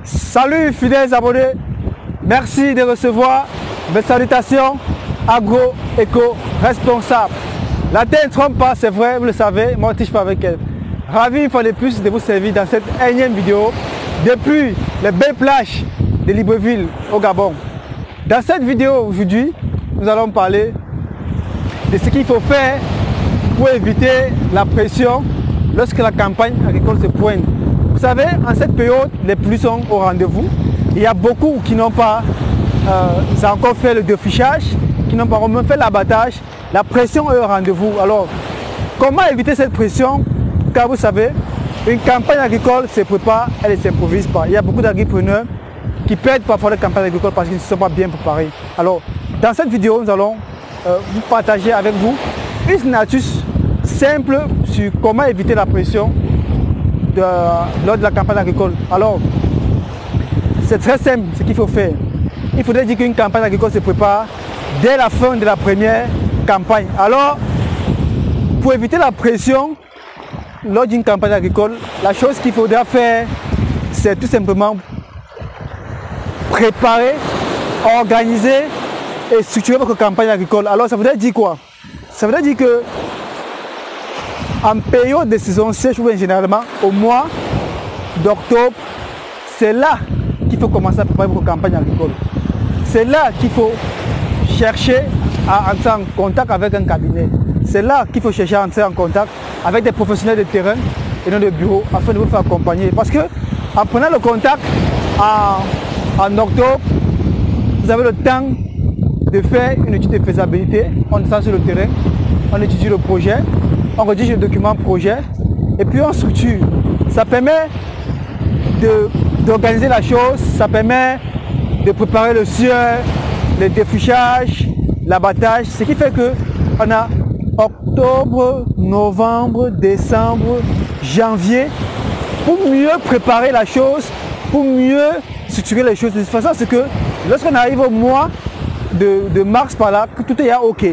Salut fidèles abonnés, merci de recevoir mes salutations agro-éco-responsables. La terre ne trompe pas, c'est vrai, vous le savez, moi je ne pas avec elle. Ravi une fois de plus de vous servir dans cette énième vidéo depuis les belles plages de Libreville au Gabon. Dans cette vidéo aujourd'hui, nous allons parler de ce qu'il faut faire pour éviter la pression lorsque la campagne agricole se pointe. Vous savez, en cette période, les pluies sont au rendez-vous. Il y a beaucoup qui n'ont pas encore fait le défrichage, qui n'ont pas même fait l'abattage. La pression est au rendez-vous. Alors, comment éviter cette pression? Car vous savez, une campagne agricole se prépare, elle ne s'improvise pas. Il y a beaucoup d'agriculteurs qui perdent parfois les campagnes agricoles parce qu'ils ne sont pas bien préparés. Alors, dans cette vidéo, nous allons vous partager avec vous une astuce simple sur comment éviter la pression lors de la campagne agricole. Alors, c'est très simple ce qu'il faut faire. Il faudrait dire qu'une campagne agricole se prépare dès la fin de la première campagne. Alors, pour éviter la pression lors d'une campagne agricole, la chose qu'il faudra faire, c'est tout simplement préparer, organiser et structurer votre campagne agricole. Alors, ça voudrait dire quoi? Ça voudrait dire que en période de saison sèche ou généralement au mois d'octobre, c'est là qu'il faut commencer à préparer votre campagne agricole. C'est là qu'il faut chercher à entrer en contact avec un cabinet. C'est là qu'il faut chercher à entrer en contact avec des professionnels de terrain et non de bureau afin de vous faire accompagner. Parce que en prenant le contact en octobre, vous avez le temps de faire une étude de faisabilité. On descend sur le terrain, on étudie le projet, on rédige le document projet et puis on structure. Ça permet d'organiser la chose, ça permet de préparer le sueur, le défrichage, l'abattage, ce qui fait que on a octobre, novembre, décembre, janvier pour mieux préparer la chose, pour mieux structurer les choses. De toute façon, c'est que lorsqu'on arrive au mois de mars par là, que tout est OK.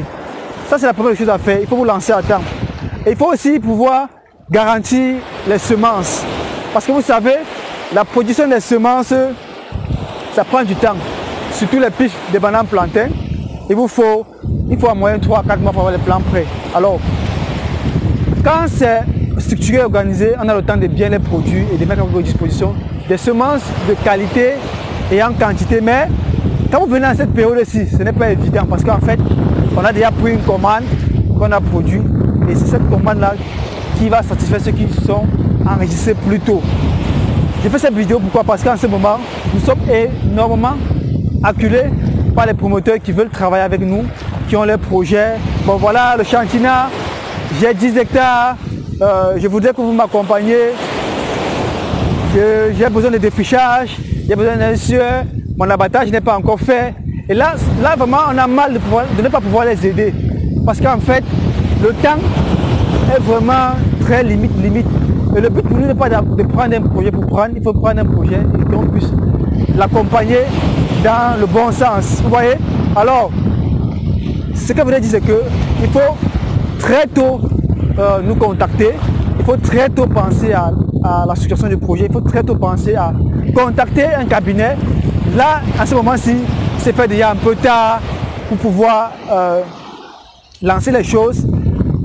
Ça, c'est la première chose à faire. Il faut vous lancer à temps. Et il faut aussi pouvoir garantir les semences. Parce que vous savez, la production des semences, ça prend du temps. Surtout les piches de bananes plantains. Il faut en moyenne 3 à 4 mois pour avoir les plants prêts. Alors, quand c'est structuré et organisé, on a le temps de bien les produire et de mettre à votre disposition des semences de qualité et en quantité. Mais quand vous venez à cette période-ci, ce n'est pas évident parce qu'en fait, on a déjà pris une commande qu'on a produite et c'est cette commande-là qui va satisfaire ceux qui sont enregistrés plus tôt. J'ai fait cette vidéo pourquoi? Parce qu'en ce moment, nous sommes énormément acculés par les promoteurs qui veulent travailler avec nous, qui ont leurs projets. Bon voilà, le Chantina, j'ai 10 hectares, je voudrais que vous m'accompagniez, j'ai besoin de défrichage, j'ai besoin d'un sueur, mon abattage n'est pas encore fait. Et là vraiment, on a mal de ne pas pouvoir les aider. Parce qu'en fait, le temps est vraiment très limite. Et le but pour nous n'est pas de prendre un projet pour prendre, il faut prendre un projet et qu'on puisse l'accompagner dans le bon sens. Vous voyez? Alors, ce que je voulais dire, c'est qu'il faut très tôt nous contacter, il faut très tôt penser à la structuration du projet, il faut très tôt penser à contacter un cabinet. Là, à ce moment-ci, c'est fait déjà un peu tard pour pouvoir lancer les choses.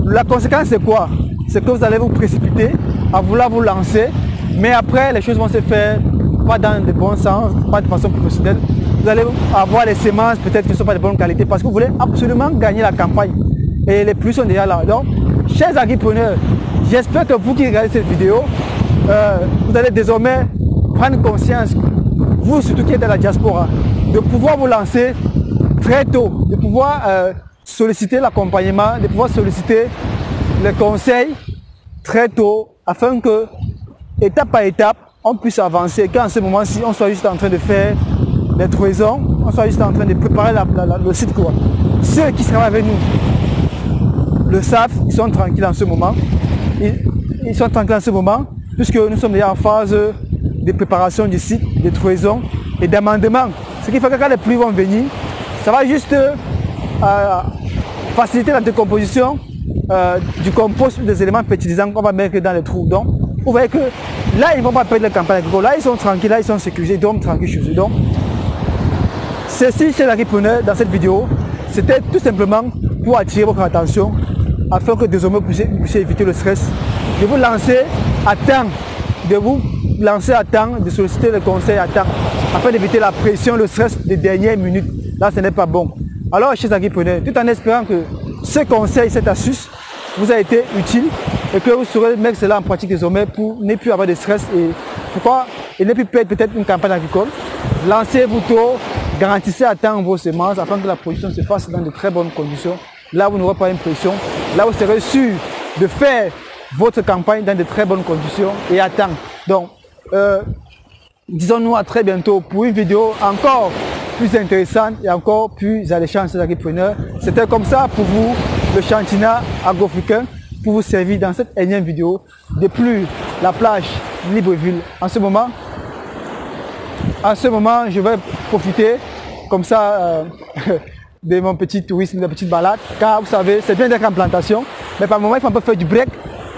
La conséquence, c'est quoi? C'est que vous allez vous précipiter à vouloir vous lancer, mais après, les choses vont se faire pas dans le bon sens, pas de façon professionnelle. Vous allez avoir les semences peut-être qui ne sont pas de bonne qualité parce que vous voulez absolument gagner la campagne. Et les pluies sont déjà là. Donc, chers agripreneurs, j'espère que vous qui regardez cette vidéo, vous allez désormais prendre conscience, vous surtout qui êtes dans la diaspora, de pouvoir vous lancer très tôt, de pouvoir solliciter l'accompagnement, de pouvoir solliciter les conseils très tôt afin que, étape par étape, on puisse avancer, qu'en ce moment-ci, on soit juste en train de faire des trésors, on soit juste en train de préparer le site. Quoi. Ceux qui travaillent avec nous le savent, ils sont tranquilles en ce moment. Ils sont tranquilles en ce moment, puisque nous sommes déjà en phase de préparation du site, de trésors et d'amendement. Ce qui fait que quand les pluies vont venir, ça va juste faciliter la décomposition du compost des éléments fertilisants qu'on va mettre dans les trous. Donc, vous voyez que là, ils ne vont pas perdre la campagne agricole. Là, ils sont tranquilles, là, ils sont sécurisés, ils dorment tranquilles chez eux. Donc, ceci, chez l'agrippreneur, dans cette vidéo, c'était tout simplement pour attirer votre attention afin que désormais vous puissiez éviter le stress, de vous lancer à temps, de solliciter le conseil à temps, afin d'éviter la pression, le stress des dernières minutes. Là, ce n'est pas bon. Alors, chers agripreneurs, tout en espérant que ce conseil, cette astuce, vous a été utile et que vous saurez mettre cela en pratique désormais pour ne plus avoir de stress et ne plus perdre peut-être une campagne agricole. Lancez-vous tôt, garantissez à temps vos semences afin que la production se fasse dans de très bonnes conditions. Là, vous n'aurez pas une pression. Là, vous serez sûr de faire votre campagne dans de très bonnes conditions et à temps. Donc, disons-nous à très bientôt pour une vidéo encore plus intéressante et encore plus alléchante chez les agripreneurs. C'était comme ça pour vous, le Chantina Agro-Africain, pour vous servir dans cette énième vidéo depuis la plage Libreville. En ce moment, je vais profiter comme ça de mon petit tourisme, de ma petite balade, car vous savez, c'est bien d'être en plantation, mais par moment, il faut un peu faire du break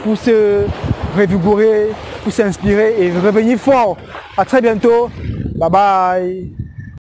pour se revigorer, pour s'inspirer et revenir fort. À très bientôt. Bye bye.